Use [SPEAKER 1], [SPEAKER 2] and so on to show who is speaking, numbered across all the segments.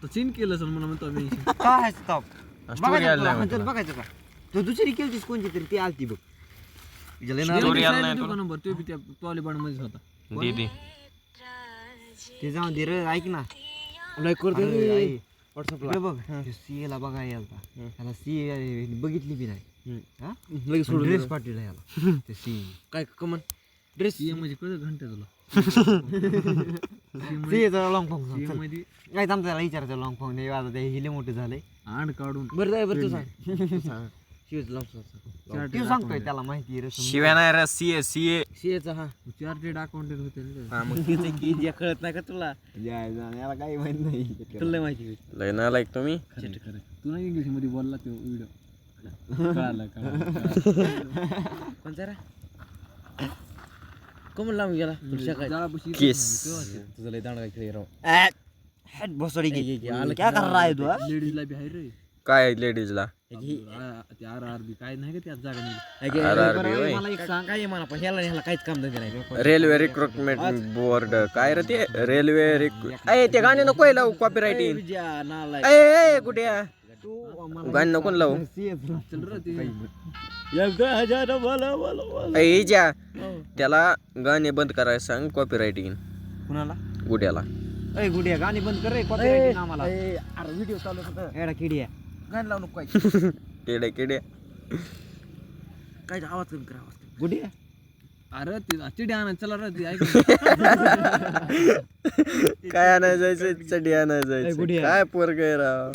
[SPEAKER 1] तर चीन केलं सर म्हणून म्हणतो मी
[SPEAKER 2] काय स्टॉप
[SPEAKER 3] स्टोरी आली
[SPEAKER 2] बघायचं का तो दुसरी केलतीस कोणची तरी ती आलती बघ
[SPEAKER 1] नंबर तो बी त्या टॉलिबाड मध्येच होता
[SPEAKER 3] दीदी
[SPEAKER 2] ते जाऊन दे रे ऐक ना
[SPEAKER 1] लाईक करतो
[SPEAKER 2] व्हॉट्सअपला बघ सीए ला बघायला यालता त्याला सीए बघितली बी नाही हा
[SPEAKER 1] लगेच सोडून
[SPEAKER 2] ड्रेस पाठवला याला ते सीए
[SPEAKER 1] काय कमन ड्रेस ये म्हणजे कळलं घंटे तुला
[SPEAKER 2] सीएचा लॉंग फॉर्म
[SPEAKER 1] ये मध्ये
[SPEAKER 2] काय थांबता त्याला विचारायचं लॉंग फॉर्म नाही आता ते हिले मोठे झाले
[SPEAKER 1] आण काढून
[SPEAKER 2] बरं जाय बरं तू सांग तू सांगतोय त्याला माहिती रे
[SPEAKER 3] शिव्या नाही रे सीए सीए
[SPEAKER 2] सीएचा हा
[SPEAKER 1] चार्टेड अकाउंटंट होते ना
[SPEAKER 2] मग तिचं की जे कळत नाही का तुला याला काही माहित नाही तुला माहिती
[SPEAKER 3] लय ना लाईक तुम्ही
[SPEAKER 1] तू ना इंग्लिश मध्ये बोलला तो व्हिडिओ कळालं
[SPEAKER 2] कोणचा रे कमल लांब गेला
[SPEAKER 3] केस
[SPEAKER 2] तुझं लय दांडगा खेळ राव हेड बसडी घे आलं काय कर रहा है तू
[SPEAKER 1] लेडीजला बी आहे रे
[SPEAKER 3] काय लेडीजला
[SPEAKER 1] ते आर-आर-बी काय नाही का त्यात जागा नाही
[SPEAKER 3] RRB होय.
[SPEAKER 2] मला एक सांग काय मला पण ह्याला ह्याला काहीच काम धंदे नाही
[SPEAKER 3] रेल्वे रिक्रुटमेंट बोर्ड काय रे ते रेल्वे अय ते गाणे नको लावू कॉपी रायटिंग अय कुठे गाणे नको लावू
[SPEAKER 1] चल रे ते
[SPEAKER 3] अय जा त्याला गाणे बंद करायला सांग कॉपी रायटिंग
[SPEAKER 2] कुणाला
[SPEAKER 3] गुड्याला
[SPEAKER 2] ए गुडिया गाणी बंद कर रे कॉपीराइट आम्हाला अरे व्हिडिओ चालू होता एडा किडिया गाणी लावू नको काय
[SPEAKER 3] केडे केडे
[SPEAKER 2] काय आवाज कमी कर आवाज गुडिया
[SPEAKER 1] अरे ते चिडी आणा चला रे ते ऐक
[SPEAKER 3] काय आणायचं जायचं चडी आणायचं जायचं काय पोरग आहे राव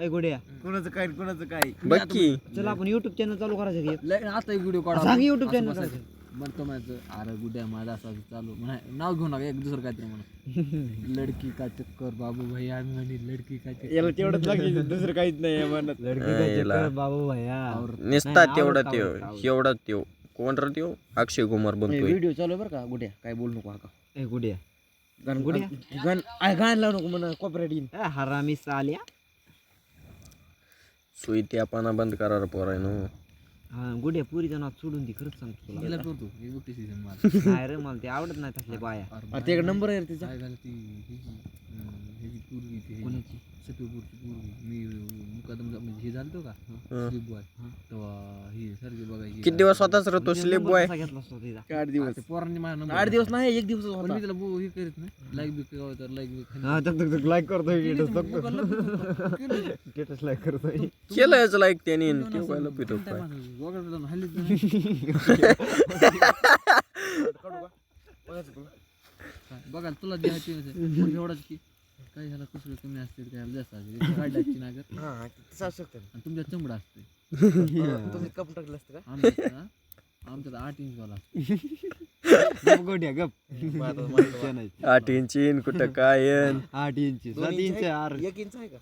[SPEAKER 2] ए गुडिया कोणाचं काय
[SPEAKER 3] बघ की
[SPEAKER 2] चल आपण YouTube चॅनल चालू करायचं की
[SPEAKER 1] आता एक व्हिडिओ काढा
[SPEAKER 2] सांग YouTube चॅनल
[SPEAKER 1] म्हणतो माझं अरे गुड्या माझा असं चालू म्हणा नाव घेऊ नका एक दुसरं काहीतरी म्हणा लडकी का चक्कर बाबू भाई आम्ही म्हणे लडकी का चक्कर
[SPEAKER 2] याला तेवढंच लागले दुसरं काहीच नाही म्हणत लडकी का चक्कर बाबू भैया
[SPEAKER 3] निसता तेवढा त्यो एवढा त्यो कोण रे त्यो अक्षय कुमार बनतोय
[SPEAKER 2] व्हिडिओ चालू बरं का गुडिया काय बोलू नको का ए गुडिया गाण गुडिया गाण लावू नको म्हणा कॉपीराइट येईल हरामी साल्या
[SPEAKER 3] सुई त्या पाना बंद करा रे पोरायनो
[SPEAKER 2] हा गुडिया पुरीचं नाव सोडून ती खरंच सांगतो तुला
[SPEAKER 1] करतो हे बघ ती सीझन
[SPEAKER 2] नाही रे मला ते आवडत नाही तसले बाया त्याकडे नंबर आहे तिचा
[SPEAKER 1] काय झालं ती ह्याची पूर्वी ती
[SPEAKER 2] कोणाची
[SPEAKER 1] सफीपूरची पूर्वी मी मुकादम म्हणजे हे झालं का स्लीप बॉय तेव्हा ही सारखी बघायची
[SPEAKER 3] किती दिवस स्वतःच राहतो स्लीप बॉय
[SPEAKER 2] घेतला असतो तिचा
[SPEAKER 1] 8 दिवस पोरांनी माझा नंबर
[SPEAKER 2] 8 दिवस नाही 1 दिवस
[SPEAKER 1] पण मी त्याला हे करीत नाही लाईक बी केव्हा तर लाईक बी
[SPEAKER 2] हा तक लाईक करतोय स्टेटस लाईक करतोय
[SPEAKER 3] केलंच लाईक त्याने त्यो काय लपितो काय
[SPEAKER 1] बघा तुला द्यायची एवढाच की काय झालं कुसळ कमी असते काय जास्त असते काढायची ना आणि तुमच्या चमडा असते
[SPEAKER 2] तुम्ही कप टाकलं असतं का
[SPEAKER 1] आमच्यात 8 इंच वाला
[SPEAKER 2] गोड्या गप
[SPEAKER 3] 8 इंची कुठं काय
[SPEAKER 2] 8 इंच 7 इंच 1 इंच आहे का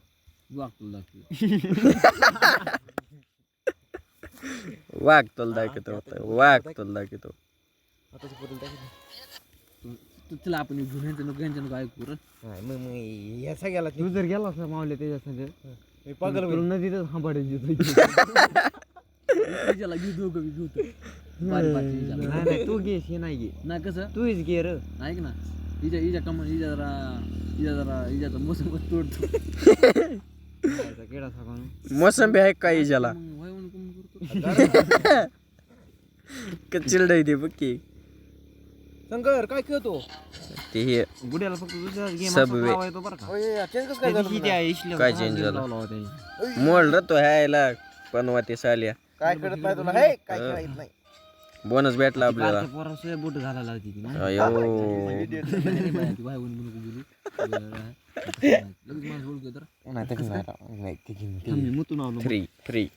[SPEAKER 1] वाघ तुला दाखव
[SPEAKER 3] वाघ तुला दाखवतो वाघ तुला दाखवतो
[SPEAKER 1] तुला आपण घेऊन यांच्या नको ऐकू रे
[SPEAKER 2] मग या सगळ्याला तू जर गेलास ना मावले त्याच्या संग पागल नदीतच हांबाडायची
[SPEAKER 1] त्याला घेऊ दोघं घेऊ
[SPEAKER 2] नाही तू घेस हे नाही घे
[SPEAKER 1] नाही कसं
[SPEAKER 2] तूच घे र
[SPEAKER 1] ऐक ना हिच्या कमन हिच्याचा मोसम तोडतो
[SPEAKER 2] केडा सांगा
[SPEAKER 3] मोसंबी आहे काही ज्याला चिलड आहे ते बघ की
[SPEAKER 2] शंकर काय खेळतो
[SPEAKER 3] ते हे
[SPEAKER 2] गुड्याला फक्त दुसरा गेम
[SPEAKER 3] Subway.
[SPEAKER 2] येतो बरं का
[SPEAKER 3] काय चेंज झालं मोड तो ह्याला बनवा ते साल्या
[SPEAKER 2] काय करत नाही तुला हे काय खेळायचं नाही
[SPEAKER 3] बोनस भेटला आपल्याला
[SPEAKER 2] पोरासुद्धा बोट घालायला होती ती
[SPEAKER 3] अयो फ्री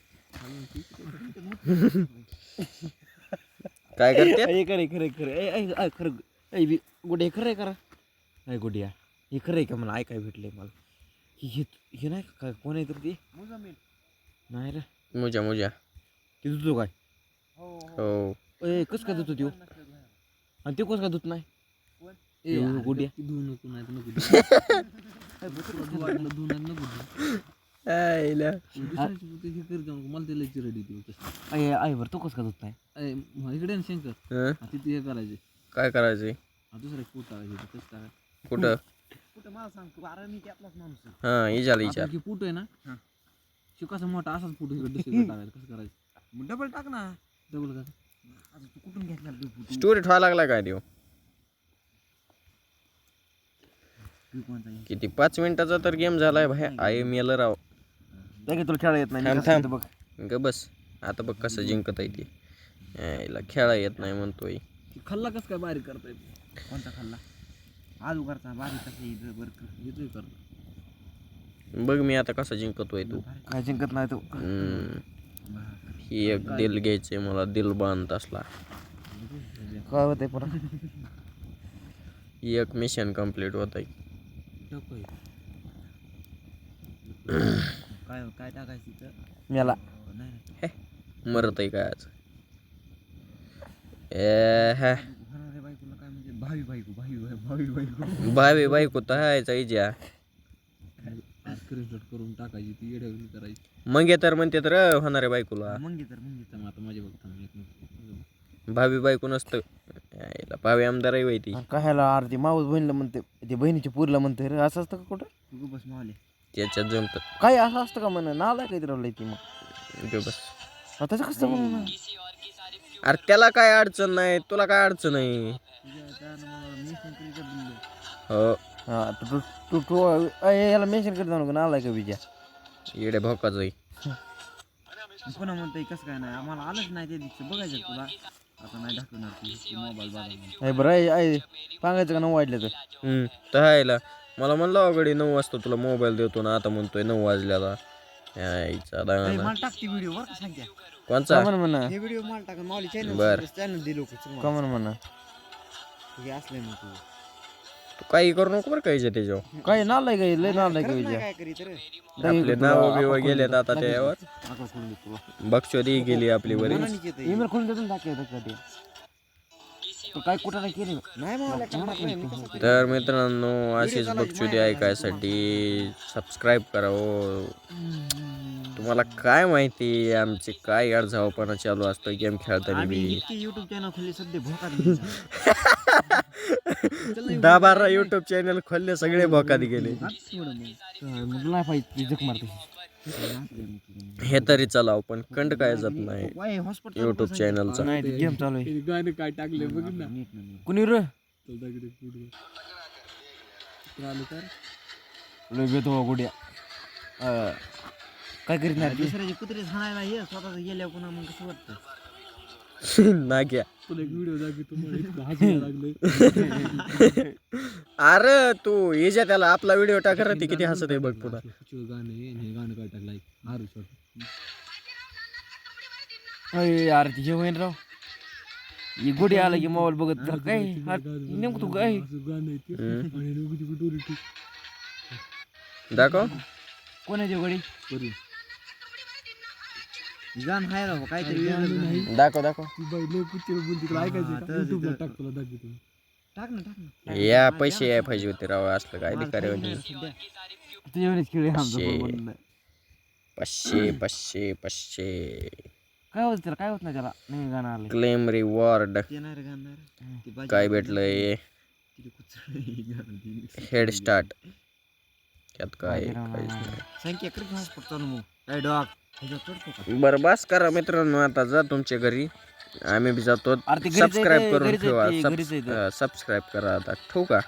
[SPEAKER 3] काय करते
[SPEAKER 2] खरं गुड्या खरं आहे करा नाही गुड्या हे खरं आहे का मला ऐकाय भेटलंय मला हे नाही काय कोण आहे तर ते नाही रे
[SPEAKER 3] मुजा मुजा
[SPEAKER 2] ते धुतो काय
[SPEAKER 3] हो
[SPEAKER 2] कसं काय धुतो त्यो आणि ते कसं काय धुत नाही गुड्या
[SPEAKER 1] धुवू नको नाही नको
[SPEAKER 3] आईला
[SPEAKER 1] मला ते लेक्चर रेडी
[SPEAKER 2] आहे बरं तो कसं काय धुत नाही
[SPEAKER 1] इकडे शंकर तिथे हे करायचे
[SPEAKER 3] काय करायचे
[SPEAKER 1] दुसरं एक पोट टाकायचे कसं टाकाय
[SPEAKER 3] कुठं हा इजाला
[SPEAKER 1] आता
[SPEAKER 3] विचार
[SPEAKER 1] की फुट आहे ना शिव कसा मोठा असाच फुट इकडे दुसरीकडे टाकायचं कसं करायचं
[SPEAKER 2] डबल टाक ना.
[SPEAKER 1] डबल कसं
[SPEAKER 2] आता तू कुठून घेतला फोटो?
[SPEAKER 3] स्टोरी ठेवा लागला काय देऊ
[SPEAKER 2] कोणता आहे?
[SPEAKER 3] किती 5 मिनिटाचा तर गेम झालाय भाई आई मेलं राव
[SPEAKER 2] तुला खेळा येत नाही.
[SPEAKER 3] थांब
[SPEAKER 2] मी कसं
[SPEAKER 3] थांब
[SPEAKER 2] बघ.
[SPEAKER 3] ग बस आता बघ कसं जिंकत आहे ती यायला खेळा येत नाही म्हणतोय
[SPEAKER 1] खाल्ला कसं काय बारीक करता येते
[SPEAKER 2] कोणता खाल्ला? आलू करता बारीक कसं इथं बरं
[SPEAKER 1] येतोय करता
[SPEAKER 3] बघ मी आता कसा जिंकतोय तू
[SPEAKER 2] काय जिंकत नाही तू.
[SPEAKER 3] ही एक दिल घ्यायचे मला दिल बांध असला
[SPEAKER 2] काय होतंय पुन्हा?
[SPEAKER 3] ही एक मिशन कम्प्लीट होत आहे
[SPEAKER 2] काय काय टाकायचं इथं? मेला नाही
[SPEAKER 3] मरत आहे काय आज ए हा
[SPEAKER 2] होणाऱ्या बायकोला काय म्हणजे भावी बायको
[SPEAKER 3] भावी बायको तर हायचा इजा
[SPEAKER 1] स्क्रीनशॉट करून टाकायची ती येड्यावली करायची
[SPEAKER 3] मग तर म्हणते तर होणाऱ्या बायकोला
[SPEAKER 2] मग तर
[SPEAKER 1] मग आता माझे बघता
[SPEAKER 3] भावी बायको नसतं यायला भावी आमदार आहे वय ती
[SPEAKER 2] काय ह्याला अर्धी मावस बहिणीला म्हणते ते बहिणीच्या पुरीला म्हणते रे असं असतं का कुठं? तू बस मावले
[SPEAKER 3] त्याच्यात जमत
[SPEAKER 2] काय असं असतं का म्हणा नाला काहीतरी राहिलं ती मग
[SPEAKER 3] बस
[SPEAKER 2] त्याचं कसं म्हणून
[SPEAKER 3] अरे त्याला काय अडचण नाही तुला काय अडचण नाही हो
[SPEAKER 2] हा तू तू तू याला मेन्शन करत जाऊ नका नाला का विजय
[SPEAKER 3] येडे भोकाच आहे
[SPEAKER 2] पुन्हा म्हणतोय कसं काय नाही आम्हाला आलंच नाही ते दिवशी बघायचं तुला आता नाही दाखवणार मोबाईल बघा बरं आहे सांगायचं का 9 वाजले
[SPEAKER 3] तर हायला मला म्हणलं अवघडी 9 वाजता तुला मोबाईल देतो ना आता म्हणतोय 9 वाजल्याला यायचा दाना
[SPEAKER 2] मला टाकते व्हिडिओ वर सांगते
[SPEAKER 3] कोणचा
[SPEAKER 2] म्हणा हे व्हिडिओ मला टाका माऊली चॅनल दिलो कमन म्हणा हे असले मग तू
[SPEAKER 3] तू काही करू नको बरं काही त्याच्यावर
[SPEAKER 2] काय नालाय काय लय नालाय काय विजय काय करीत रे
[SPEAKER 3] आपले नाव बिव गेलेत आता त्यावर बक्षोदी गेली आपली बरीच
[SPEAKER 2] ईमेल खोलून देतो टाकायचं काय कुठं नाही केलं नाही
[SPEAKER 3] तर मित्रांनो अशीच बक्षुदी ऐकायसाठी सबस्क्राईब करा हो तुम्हाला काय माहिती आमचे काय अडझावपणा चालू असतं गेम खेळताना बी
[SPEAKER 2] युट्यूब चॅनल खोलले सध्या भोकात
[SPEAKER 3] 10-12 युट्यूब चॅनल खोलले सगळे भोकात गेले
[SPEAKER 2] मग नाही पाहिजे जग मारते
[SPEAKER 3] हे तरी चलाव पण कंड काय जात नाही युट्यूब चॅनलचा
[SPEAKER 2] गेम चालू आहे
[SPEAKER 1] गाणे काय टाकले बघ ना
[SPEAKER 2] कुणी रे
[SPEAKER 1] चालू कर
[SPEAKER 2] लय बेतो गुड्या काय करीत नाही दुसऱ्याचे कुत्रे हाणायला ये स्वतः गेल्या पुन्हा मग कसं वाटतं
[SPEAKER 3] नाग्या
[SPEAKER 1] तुला एक व्हिडिओ दाखवतो मला हसायला लागले
[SPEAKER 3] अरे तू ये जा त्याला आपला व्हिडिओ टाक रे ती किती हसत आहे बघ पुन्हा
[SPEAKER 1] गाणे हे गाणं काय टाकलाय आरू शॉट
[SPEAKER 2] अरे यार हे होईन राव ही गुडी आला की मोबाईल बघत तर काय नेमकं तू काय
[SPEAKER 3] दाखव
[SPEAKER 2] कोणाची गडी
[SPEAKER 1] करू
[SPEAKER 2] गाण हाय राव काहीतरी
[SPEAKER 3] दाखव दाखव
[SPEAKER 2] टाक ना
[SPEAKER 3] या पैसे याय पाहिजे होते राव असलं काय करे
[SPEAKER 2] तुझ्यावरच खेळ
[SPEAKER 3] पाचशे 500
[SPEAKER 2] काय होत त्याला काय होत नाही त्याला नाही गाणं आलं
[SPEAKER 3] क्लेम रिवॉर्ड काय भेटलंय हेड स्टार्ट त्यात काय बरं बस करा मित्रांनो आता जा तुमच्या घरी आम्ही बी जातो सबस्क्राईब करून ठेवा सबस्क्राईब करा आता ठेवू का